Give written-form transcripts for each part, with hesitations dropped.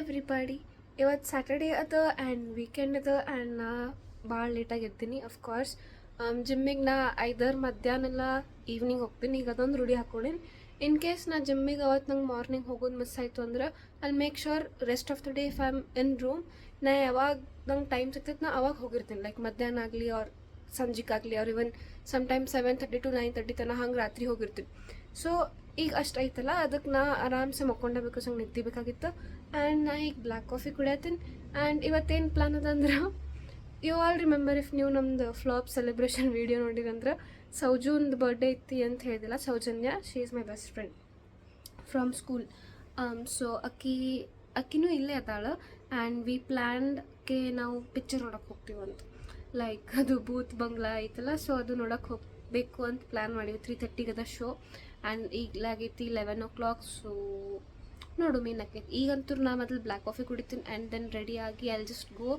Everybody. ಇವತ್ತು Saturday ಅದ and weekend ಅದ ಆ್ಯಂಡ್ ನಾ ಭಾಳ ಲೇಟಾಗಿ ಎರ್ತೀನಿ. ಅಫ್ಕೋರ್ಸ್ ಜಿಮ್ಮಿಗೆ ನಾ ಐದರ್ ಮಧ್ಯಾಹ್ನ ಈವ್ನಿಂಗ್ ಹೋಗ್ತೀನಿ. ಈಗ ಅದೊಂದು ರೂಢಿ ಹಾಕ್ಕೊಂಡೇನಿ. ಇನ್ ಕೇಸ್ ನಾ ಜಿಮ್ಮಿಗೆ ಅವತ್ತು ನಂಗೆ ಮಾರ್ನಿಂಗ್ ಹೋಗೋದು ಮಿಸ್ ಆಯಿತು ಅಂದ್ರೆ ಅಲ್ಲಿ make sure rest of the day if I am in room ನಾ ಯಾವಾಗ ನಂಗೆ ಟೈಮ್ ಸಿಗ್ತೈತೆ ನಾ ಅವಾಗ ಹೋಗಿರ್ತೀನಿ. ಲೈಕ್ ಮಧ್ಯಾಹ್ನ ಆಗಲಿ ಅವ್ರ ಸಂಜೆಗಾಗಲಿ ಅವ್ರು ಇವನ್ ಸಮ್ಟೈಮ್ಸ್ 7:30 to 9:30 ತನಕ ಹಂಗೆ ರಾತ್ರಿ ಹೋಗಿರ್ತೀನಿ. ಸೊ ಈಗ ಅಷ್ಟು ಐತಲ್ಲ ಅದಕ್ಕೆ ನಾ ಆರಾಮ್ಸೆ ಮಕ್ಕೊಂಡೆ ಬಿಕಾಸ್ ಹಂಗೆ ನಿದ್ದೆ ಬೇಕಾಗಿತ್ತು. ಆ್ಯಂಡ್ ನಾ ಈಗ ಬ್ಲ್ಯಾಕ್ ಕಾಫಿ ಕುಡಿಯತ್ತೀನಿ. ಆ್ಯಂಡ್ ಇವತ್ತೇನು ಪ್ಲಾನ್ ಅದ ಅಂದ್ರೆ ಯು ಆಲ್ ರಿಮೆಂಬರ್ ಇಫ್ ನೀವು ನಮ್ದು ಫ್ಲಾಪ್ ಸೆಲೆಬ್ರೇಷನ್ ವೀಡಿಯೋ ನೋಡಿರಂದ್ರೆ ಸೌಜುಂದು ಬರ್ಡೇ ಐತಿ ಅಂತ ಹೇಳಿದಿಲ್ಲ. Soujanya, she is my best friend from school. So ಅಕ್ಕಿನೂ ಇಲ್ಲೇ ಅದಾಳ. ಆ್ಯಂಡ್ ವಿ ಪ್ಲ್ಯಾನ್ಡ್ಗೆ ನಾವು ಪಿಕ್ಚರ್ ನೋಡೋಕೆ ಹೋಗ್ತೀವಂತ. ಲೈಕ್ ಅದು ಭೂತ್ ಬಂಗ್ಲಾ ಐತಲ್ಲ, ಸೊ ಅದು ನೋಡೋಕೆ ಹೋಗಬೇಕು ಅಂತ ಪ್ಲ್ಯಾನ್ ಮಾಡೀವಿ. 3:30 ಅದ ಶೋ ಆ್ಯಂಡ್ ಈಗಲಾಗೈತಿ 11 o'clock. ಸೊ ನೋಡು ಮೇನ್ ಆಕೈತಿ. ಈಗಂತೂ ನಾ ಮೊದಲು ಬ್ಲ್ಯಾಕ್ ಕಾಫಿ ಕುಡಿತೀನಿ ಆ್ಯಂಡ್ ದೆನ್ ರೆಡಿಯಾಗಿ I just go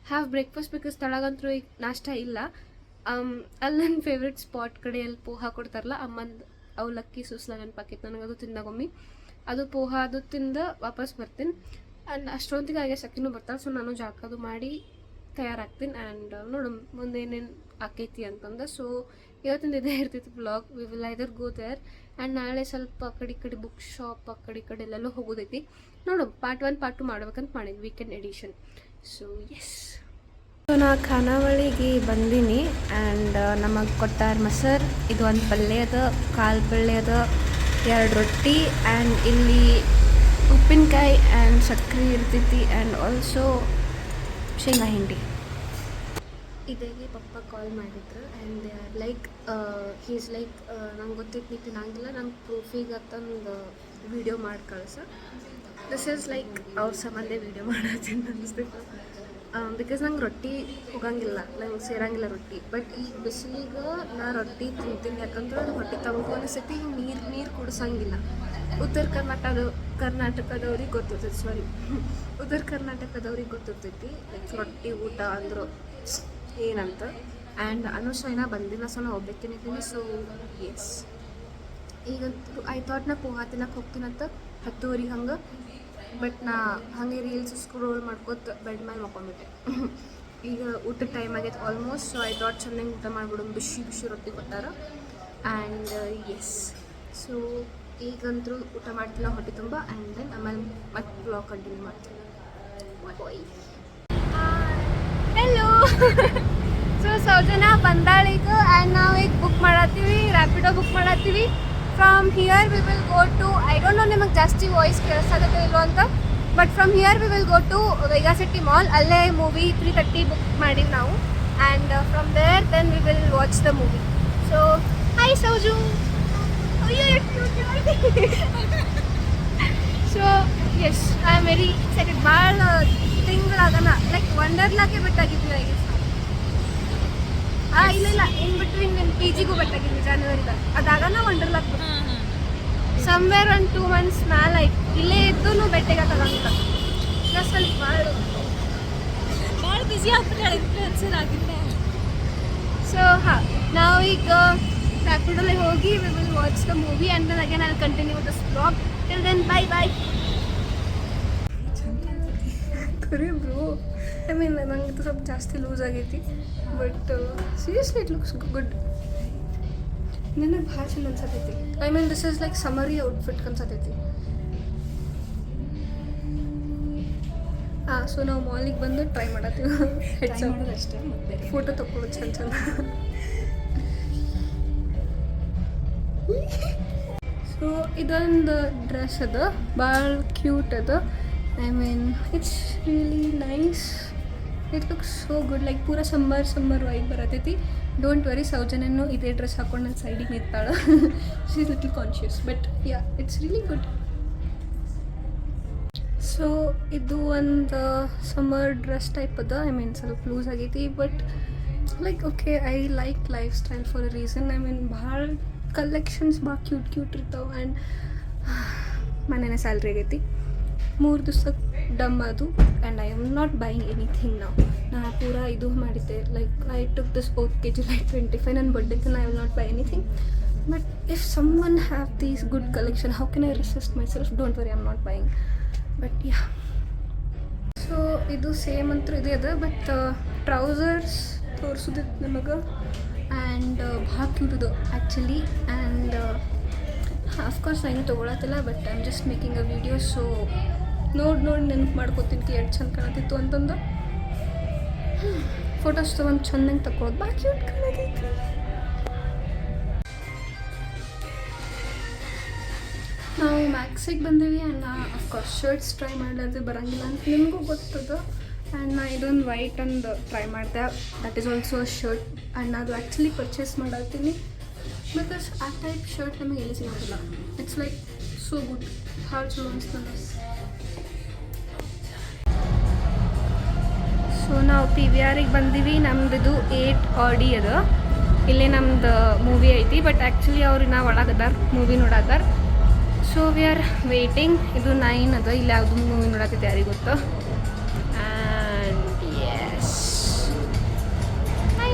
have breakfast because ತಳಗಂತೂ ಈಗ ನಾಷ್ಟ ಇಲ್ಲ. ಅಲ್ಲಿ ನನ್ನ ಫೇವ್ರೆಟ್ ಸ್ಪಾಟ್ ಕಡೆ ಅಲ್ಲಿ ಪೋಹಾ ಕೊಡ್ತಾರಲ್ಲ, ಅಮ್ಮಂದು ಅವಲಕ್ಕಿ ಸೂಸ್ಲ ನೆನಪಾಕೈತಿ ನನಗದು ತಿಂದಾಗೊಮ್ಮೆ. ಅದು ಪೋಹಾ ಅದು ತಿಂದು ವಾಪಸ್ ಬರ್ತೀನಿ. ಆ್ಯಂಡ್ ಅಷ್ಟೊಂದಿಗೆ ಹಾಗೆ ಸಕ್ಕಿನೂ ಬರ್ತಾಳೆ. ಸೊ ನಾನು ಜಾಕದು ಮಾಡಿ ತಯಾರಾಗ್ತೀನಿ. ಆ್ಯಂಡ್ ನೋಡು ಮುಂದೆ ಏನೇನು ಆಕೈತಿ ಅಂತಂದು. ಸೊ ಇವತ್ತಿಂದ ಇದೇ ಇರ್ತೈತಿ blog. We will either go there and ನಾಳೆ ಸ್ವಲ್ಪ ಆ ಕಡೆ ಬುಕ್ ಶಾಪ್ ಆ ಕಡೆ ಎಲ್ಲೆಲ್ಲೋ ಹೋಗೋದೈತಿ. ನೋಡು ಪಾರ್ಟ್ 1 ಪಾರ್ಟ್ 2 ಮಾಡ್ಬೇಕಂತ ಮಾಡೀನಿ, weekend edition. So yes, so ನಾ ಖಾನಾವಳಿಗೆ ಬಂದೀನಿ. ಆ್ಯಂಡ್ ನಮಗೆ ಕೊಟ್ಟಾರ ಮೊಸರು, ಇದು ಒಂದು ಪಲ್ಯ ಅದ, ಕಾಳು ಪಲ್ಯ ಅದ, 2 ರೊಟ್ಟಿ ಆ್ಯಂಡ್ ಇಲ್ಲಿ ಉಪ್ಪಿನಕಾಯಿ ಆ್ಯಂಡ್ ಸಕ್ಕರೆ ಇರ್ತೈತಿ ಆ್ಯಂಡ್ ಆಲ್ಸೋ ಶೇಂಗಾ ಹಿಂಡಿ. ಇದಾಗಿ ಪಪ್ಪ ಕಾಲ್ ಮಾಡಿದ್ರು and they are like he's like ನಂಗೆ ಗೊತ್ತೈತಿ ನೀ ತಿನ್ನಂಗಿಲ್ಲ, ನಂಗೆ ಪ್ರೂಫಿಗೆ ಅಂತಂದು ವೀಡಿಯೋ ಮಾಡಿ ಕಳ್ಸ. ದಿಸ್ ಈಸ್ ಲೈಕ್ ಅವ್ರ ಸಂಬಂಧ ವೀಡಿಯೋ ಮಾಡತ್ತೀನಿ ಅನಿಸ್ತಿತ್ತು. ಬಿಕಾಸ್ ನಂಗೆ ರೊಟ್ಟಿ ಹೋಗಂಗಿಲ್ಲ, ನಂಗೆ ಸೇರಂಗಿಲ್ಲ ರೊಟ್ಟಿ. ಬಟ್ ಈಗ ಬಿಸಿಲಿಗೆ ನಾ ರೊಟ್ಟಿ ತಿಂತೀನಿ ಯಾಕಂದ್ರೆ ಹೊಟ್ಟೆ ತಗೊಂಡು ಅನಿಸ್ತೈತಿ. ನೀರು ಕುಡಿಸಂಗಿಲ್ಲ. ಉತ್ತರ ಕರ್ನಾಟಕದವ್ರಿಗೆ ಗೊತ್ತಿರ್ತೈತಿ, ಉತ್ತರ ಕರ್ನಾಟಕದವ್ರಿಗೆ ಗೊತ್ತಿರ್ತೈತಿ ಲೈಕ್ ರೊಟ್ಟಿ ಊಟ ಅಂದರು ಏನಂತ. ಆ್ಯಂಡ್ ಅನುಷೈನ ಬಂದಿಲ್ಲ, ಸೊ ನಾ ಒಬ್ಬಾಕಿನಿದ್ದೀನಿ. ಸೊ ಎಸ್, ಈಗಂತೂ ಐ ಥಾಟ್ ನಾ ಪೋಹಾ ತಿನ್ನಕ್ಕೆ ಹೋಗ್ತೀನಂತ 10:00 ಹಂಗೆ. ಬಟ್ ನಾ ಹಾಗೆ ರೀಲ್ಸ್ ಸ್ಕ್ರೋಲ್ ಮಾಡ್ಕೋತ ಬೆಡ್ ಮೇಲೆ ಮಕ್ಕೊಂಡ್ಬಿಟ್ಟೆ. ಈಗ ಊಟದ ಟೈಮ್ ಆಗೈತೆ ಆಲ್ಮೋಸ್ಟ್. ಸೊ ಐ ಥಾಟ್ ಚೆನ್ನಾಗಿ ಊಟ ಮಾಡಿಬಿಡು, ಬಿಸಿ ರೊಟ್ಟಿ ಕೊಟ್ಟಾರ. ಆ್ಯಂಡ್ ಎಸ್, ಸೊ ಈಗಂತೂ ಊಟ ಮಾಡ್ತಿಲ್ಲ ಹೊಟ್ಟೆ ತುಂಬ. ಆ್ಯಂಡ್ ದೆನ್ ಆಮೇಲೆ ಮತ್ತೆ ಬ್ಲಾಗ್ ಕಂಟಿನ್ಯೂ ಮಾಡ್ತೀನಿ. ಬಾಯ್. ಹೆಲೋ. ಸೊ ಸೌಜನ್ಯ ಬಂದಾಳೀಗ ಆ್ಯಂಡ್ ನಾವು ಈಗ ಬುಕ್ ಮಾಡತ್ತೀವಿ, ರ್ಯಾಪಿಡೋ ಬುಕ್ ಮಾಡತ್ತೀವಿ. From here we will go to, I don't know ನಿಮಗೆ ಜಾಸ್ತಿ ವಾಯ್ಸ್ ಕೇಳಿಸಾಗತ್ತೆ ಇಲ್ಲೋ ಅಂತ, but from here we will go to Vega City Mall. ಅಲ್ಲೇ ಮೂವಿ 3:30 ಬುಕ್ ಮಾಡೀವಿ ನಾವು. And from there then we will watch the movie. So hi Souju. So yes, I am very excited. ಭಾಳ ತಿಂಗಳಾಗನ ಲೈಕ್ ವಂಡರ್ಲಾಗೆ ಬಿಟ್ಟಾಗಿದ್ವಿ ಐ ಗೆಸ್. ಇಲ್ಲ in between PGಗೂ ಬಿಟ್ಟಾಗಿದ್ವಿ ಜನವರಿದಾಗ. ಅದಾಗನ ವಂಡರ್ಲಾಕ್ somewhere 1-2 months ಮ್ಯಾಲ ಆಯ್ತು. ಇಲ್ಲೇ ಇದ್ದೂ ಬೆಟ್ಟೆಗೆ ತಗೊಂಡಿಲ್ಲ. ಪ್ಲಸ್ ಅಲ್ಲಿ ಭಾಳ ಬಿಸಿ ಆಗ್ಬಿಟ್ಟಾಳೆ, ಇನ್ಫ್ಲುಯೆನ್ಸರ್ ಆಗಿದ್ದೆ. ಸೊ ಹಾಂ, ನಾವೀಗ ರ್ಯಾಪಿಡೋಲ್ಲೇ ಹೋಗಿ we will watch the movie and then again I will continue this blog. Till then bye bye. ಕರಿ ಬ್ರೋ, ಐ ಮೀನ್ ನಂಗೆ ಸ್ವಲ್ಪ ಜಾಸ್ತಿ ಲೂಸ್ ಆಗೈತಿ, but seriously it looks good. ನನಗೆ ಭಾಳ ಚಂದ ಅನ್ಸತೈತಿ. I mean this is like summery outfit ಅನ್ಸತೈತಿ. ಹಾಂ, ಸೊ ನಾವು ಮಾಲಿಗೆ ಬಂದು ಟ್ರೈ ಮಾಡತ್ತೀವಿ. ಅಷ್ಟೇ, ಫೋಟೋ ತಗೊಳ್ಳೋದು ಚಂದ ಚಂದ. ಸೊ ಇದೊಂದು ಡ್ರೆಸ್ ಅದ, ಭಾಳ ಕ್ಯೂಟ್ ಅದ. I mean it's really nice. It looks so good. Like ಪೂರ ಸಮ್ಮರ್ ವೈಬ್ ಬರತೈತಿ. ಡೋಂಟ್ ವರಿ, ಸೌಜನ್ಯನು ಇದೇ ಡ್ರೆಸ್ ಹಾಕೊಂಡು ನನ್ನ ಸೈಡಿಗೆ ನಿಂತಾಳೆ. She is little conscious, but yeah it's really good. So ಇದು ಒಂದು ಸಮ್ಮರ್ ಡ್ರೆಸ್ ಟೈಪ್ ಅದ. ಐ ಮೀನ್ ಸ್ವಲ್ಪ ಲೂಸ್ ಆಗೈತಿ, but like okay, I like lifestyle for a reason. I mean ಭಾಳ ಕಲೆಕ್ಷನ್ಸ್ ಭಾಳ ಕ್ಯೂಟ್ ಇರ್ತಾವೆ. ಆ್ಯಂಡ್ ಮನೇನೆ ಸ್ಯಾಲ್ರಿ ಆಗೈತಿ, 3 ದಿವ್ಸಕ್ಕೆ ಡಮ್ ಅದು. And I am not buying anything ನಾವು. ನಾ ಪೂರ ಇದು ಮಾಡಿದ್ದೆ, like I took this oath July 25 ನನ್ನ ಬರ್ಡೇ ತನ I will not buy anything. But if someone have these good collection, how can I resist myself? Don't worry, I am not buying. But yeah, ಇದು same ಅಂತೂ ಇದೆ ಅದ, but trousers ತೋರಿಸೋದಿತ್ತು ನಿಮಗೆ. And ಭಾಳ cute ಇದು actually. And of course ನಾನು ತೊಗೊಳತ್ತಿಲ್ಲ, but I am just making a video. So ನೋಡಿ ನೆನಪು ಮಾಡ್ಕೊತೀನಿ ಎಷ್ಟು ಚಂದ ಕಾಣತಿತ್ತು ಅಂತಂದು. ಫೋಟೋಸ್ ತೊಗೊಂಡು ಚಂದಂಗೆ ತಗೊಳೋದು ಭಾಳ ಕ್ಯೂಟ್ ಕಾಣತೈತಿ. ನಾವು ಮ್ಯಾಕ್ಸಿಗೆ ಬಂದೀವಿ. ಆ್ಯಂಡ್ ಅಫ್ಕೋರ್ಸ್ ಶರ್ಟ್ಸ್ ಟ್ರೈ ಮಾಡ್ಲಾರ್ದೆ ಬರೋಂಗಿಲ್ಲ ಅಂತ ನಿಮಗೂ ಗೊತ್ತದ. ಆ್ಯಂಡ್ ನಾ ಇದೊಂದು ವೈಟ್ ಅಂದು ಟ್ರೈ ಮಾಡಿದೆ. That is also shirt. And ಅದು ಆ್ಯಕ್ಚುಲಿ ಪರ್ಚೇಸ್ ಮಾಡತ್ತೀನಿ ಬಿಕಾಸ್ ಆ ಟೈಪ್ ಶರ್ಟ್ ನಮಗೆ ಎಲ್ಲಿ ಸಿಗೋದಿಲ್ಲ. ಇಟ್ಸ್ ಲೈಕ್ ಸೋ ಗುಡ್, ಭಾಳ ಚಲೋ ಅನಿಸ್ತದೆ. ಸೊ ನಾವು PVRಗೆ ಬಂದೀವಿ. ನಮ್ದು 8 AD ಅದು. ಇಲ್ಲೇ ನಮ್ದು ಮೂವಿ ಐತಿ, ಬಟ್ ಆ್ಯಕ್ಚುಲಿ ಅವ್ರು ನಾವು ಒಳಗದಾರ ಮೂವಿ ನೋಡತ್ತಾರ. So we are waiting. ಇದು 9 ಅದ. ಇಲ್ಲಿ ಯಾವುದು ಮೂವಿ ನೋಡತ್ತಿದ್ದೆ ಯಾರಿಗೆ ಗೊತ್ತು. And yes hi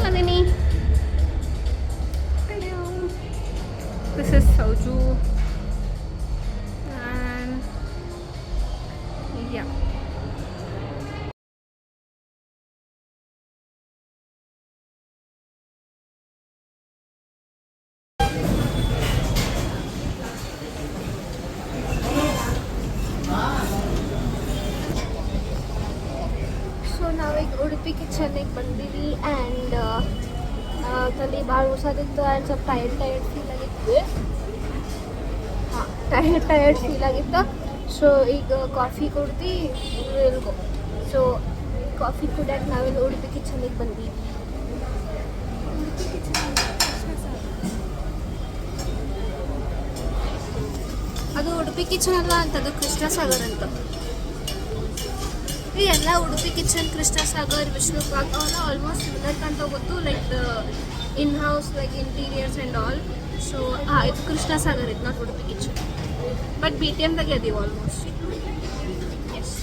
this is Souju. And yeah ನಾವೀಗ ಉಡುಪಿ ಕಿಚನಿಗೆ ಬಂದೀವಿ. ಆ್ಯಂಡ್ ತಲೆ ಭಾಳ ಹೊಸದಿತ್ತು. ಆ್ಯಂಡ್ ಸ್ವಲ್ಪ ಟಯರ್ಡ್ ಫೀಲ್ ಆಗಿತ್ತು. ಟಯರ್ಡ್ ಫೀಲ್ ಆಗಿತ್ತು. ಸೊ ಈಗ ಕಾಫಿ ಕುಡ್ದು ಇಲ್ಗೋ. ಸೊ ಕಾಫಿ ಕುಡಿಯೋಕೆ ನಾವಿಲ್ಲಿ ಉಡುಪಿ ಕಿಚನಿಗೆ ಬಂದೀವಿ. ಅದು ಉಡುಪಿ ಕಿಚನ್ ಅಲ್ಲ ಅಂತದು ಕೃಷ್ಣ ಸಾಗರ್ ಅಂತ. ಈ ಎಲ್ಲ ಉಡುಪಿ ಕಿಚನ್, ಕೃಷ್ಣ ಸಾಗರ್, ವಿಷ್ಣು ಪಾಕ್ ಅವೆಲ್ಲ ಆಲ್ಮೋಸ್ಟ್ ಸಿಮಿಲರ್ ಅಂತ ಗೊತ್ತು. Like in house like interiors and all. So ಇದು ಕೃಷ್ಣ ಸಾಗರ್, ಇದು ನಾಟ್ ಉಡುಪಿ ಕಿಚನ್. ಬಟ್ BTMದಾಗೆ ಅದೀವಿ almost. Yes.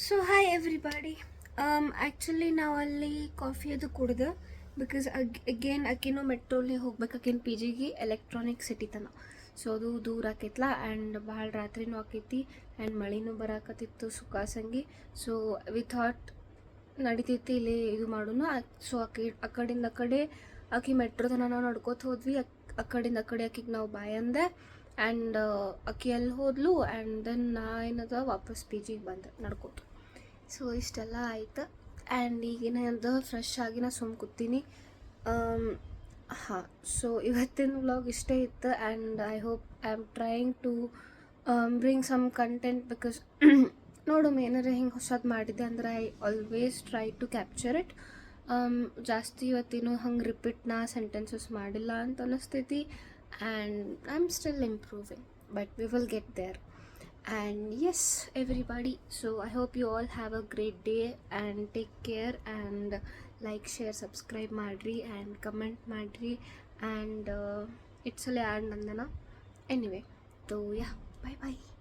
So hi everybody. Actually ನಾವು ಅಲ್ಲಿ ಕಾಫಿ ಅದು ಕುಡ್ದು ಬಿಕಾಸ್ ಅಗೇನ್ ಆಕಿನೂ ಮೆಟ್ರೋಲಿ ಹೋಗ್ಬೇಕು ಆಕಿನ PGಗೆ ಎಲೆಕ್ಟ್ರಾನಿಕ್ ಸಿಟಿ ತನಕ. ಸೊ ಅದು ದೂರ ಆಕೈತ್ಲ. ಆ್ಯಂಡ್ ಭಾಳ ರಾತ್ರಿನೂ ಆಕೈತಿ. ಆ್ಯಂಡ್ ಮಳೆನೂ ಬರಾಕತ್ತಿತ್ತು ಸುಖಾಸಂಗಿ. ಸೊ ವಿ ಥಾಟ್ ನಡಿತೈತಿ ಇಲ್ಲಿ ಇದು ಮಾಡೋಣ. ಸೊ ಆ ಕಡೆಯಿಂದ ಆ ಕಡೆ ಆಕಿ ಮೆಟ್ರೋ ತನಕ ನಾವು ನಡ್ಕೋತ ಹೋದ್ವಿ. ಆ ಕಡೆಯಿಂದ ಆ ಕಡೆ ಆಕಿಗೆ ನಾವು ಬಾಯ್ ಅಂದೆ. ಆ್ಯಂಡ್ ಆಕಿ ಎಲ್ಲಿ ಹೋದ್ಲು. ಆ್ಯಂಡ್ ದೆನ್ ನಾ ಏನದ ವಾಪಸ್ PGಗೆ ಬಂದೆ ನಡ್ಕೋತ. ಸೊ ಇಷ್ಟೆಲ್ಲ ಆಯ್ತು. ಆ್ಯಂಡ್ ಈಗೇನದ ಫ್ರೆಶ್ ಆಗಿ ನಾ ಸುಮ್ಮ ಕೂತೀನಿ. ಹಾಂ, ಸೊ ಇವತ್ತಿನ ವ್ಲಾಗ್ ಇಷ್ಟೇ ಇತ್ತು. And I hope I am trying to bring some content because ನೋಡು ಏನಾರ ಹಿಂಗೆ ಹೊಸದು ಮಾಡಿದ್ದೆ ಅಂದ್ರೆ I always try to capture it. ಜಾಸ್ತಿ ಇವತ್ತೇನು ಹಂಗೆ ರಿಪೀಟ್ ನಾ ಸೆಂಟೆನ್ಸಸ್ ಮಾಡಿಲ್ಲ ಅಂತ ಅನ್ನಿಸ್ತೈತಿ. And I am still improving, but we will get there. And yes everybody, so I hope you all have a great day and take care. And like, share, subscribe madri and comment madri. And it's a land Nandana anyway. So yeah, bye bye.